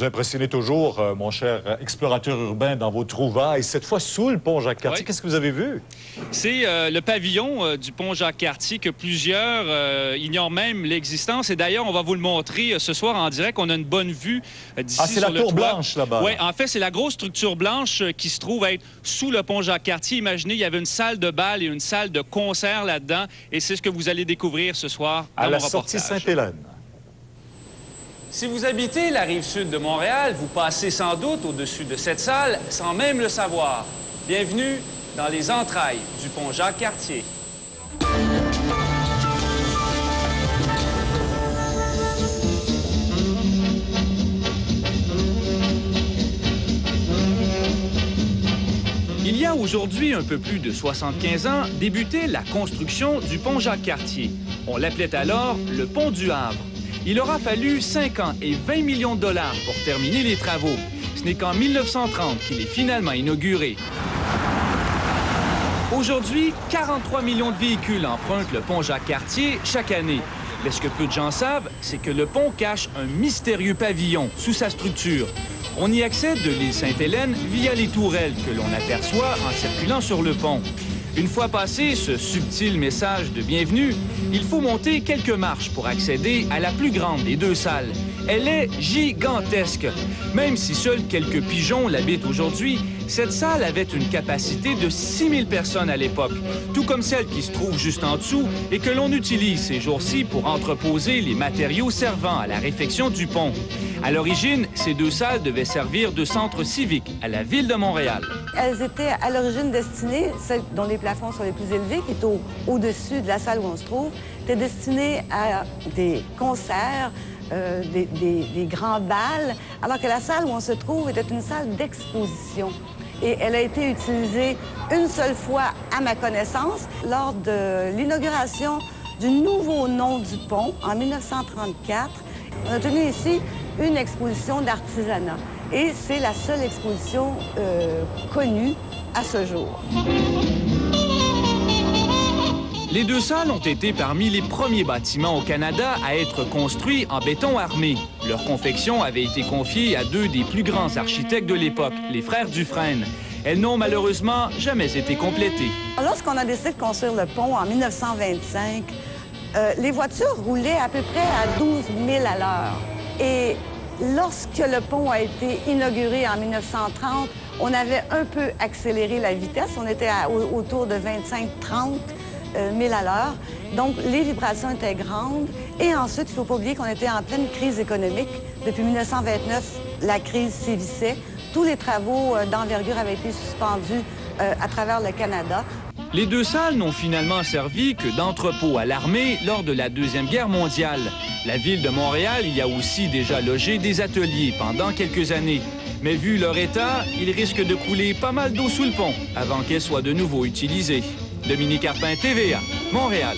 Vous impressionnez toujours, mon cher explorateur urbain, dans vos trouvailles. Cette fois, sous le pont Jacques-Cartier, qu'est-ce que vous avez vu? C'est le pavillon du pont Jacques-Cartier que plusieurs ignorent même l'existence. Et d'ailleurs, on va vous le montrer ce soir en direct. On a une bonne vue d'ici sur le toit. Ah, c'est la tour blanche, là-bas. Oui, en fait, c'est la grosse structure blanche qui se trouve être sous le pont Jacques-Cartier. Imaginez, il y avait une salle de bal et une salle de concert là-dedans. Et c'est ce que vous allez découvrir ce soir dans mon reportage. À la sortie Sainte-Hélène. Si vous habitez la rive sud de Montréal, vous passez sans doute au-dessus de cette salle sans même le savoir. Bienvenue dans les entrailles du pont Jacques-Cartier. Il y a aujourd'hui un peu plus de 75 ans débutait la construction du pont Jacques-Cartier. On l'appelait alors le pont du Havre. Il aura fallu 5 ans et 20 millions de dollars pour terminer les travaux. Ce n'est qu'en 1930 qu'il est finalement inauguré. Aujourd'hui, 43 millions de véhicules empruntent le pont Jacques-Cartier chaque année. Mais ce que peu de gens savent, c'est que le pont cache un mystérieux pavillon sous sa structure. On y accède de l'île Sainte-Hélène via les tourelles que l'on aperçoit en circulant sur le pont. Une fois passé ce subtil message de bienvenue, il faut monter quelques marches pour accéder à la plus grande des deux salles. Elle est gigantesque. Même si seuls quelques pigeons l'habitent aujourd'hui, cette salle avait une capacité de 6000 personnes à l'époque, tout comme celle qui se trouve juste en dessous et que l'on utilise ces jours-ci pour entreposer les matériaux servant à la réfection du pont. À l'origine, ces deux salles devaient servir de centre civique à la ville de Montréal. Elles étaient à l'origine destinées, celles dont les plafonds sont les plus élevés, qui est au-dessus de la salle où on se trouve, étaient destinées à des concerts, des grands bals, alors que la salle où on se trouve était une salle d'exposition. Et elle a été utilisée une seule fois, à ma connaissance, lors de l'inauguration du nouveau nom du pont en 1934. On a tenu ici une exposition d'artisanat. Et c'est la seule exposition connue à ce jour. Les deux salles ont été parmi les premiers bâtiments au Canada à être construits en béton armé. Leur confection avait été confiée à deux des plus grands architectes de l'époque, les frères Dufresne. Elles n'ont malheureusement jamais été complétées. Lorsqu'on a décidé de construire le pont en 1925, les voitures roulaient à peu près à 12 000 à l'heure. Et lorsque le pont a été inauguré en 1930, on avait un peu accéléré la vitesse. On était autour de 25-30 000 à l'heure. Donc, les vibrations étaient grandes. Et ensuite, il ne faut pas oublier qu'on était en pleine crise économique. Depuis 1929, la crise sévissait. Tous les travaux d'envergure avaient été suspendus à travers le Canada. Les deux salles n'ont finalement servi que d'entrepôt à l'armée lors de la Deuxième Guerre mondiale. La ville de Montréal y a aussi déjà logé des ateliers pendant quelques années. Mais vu leur état, il risque de couler pas mal d'eau sous le pont avant qu'elle soit de nouveau utilisée. Dominique Arpin, TVA, Montréal.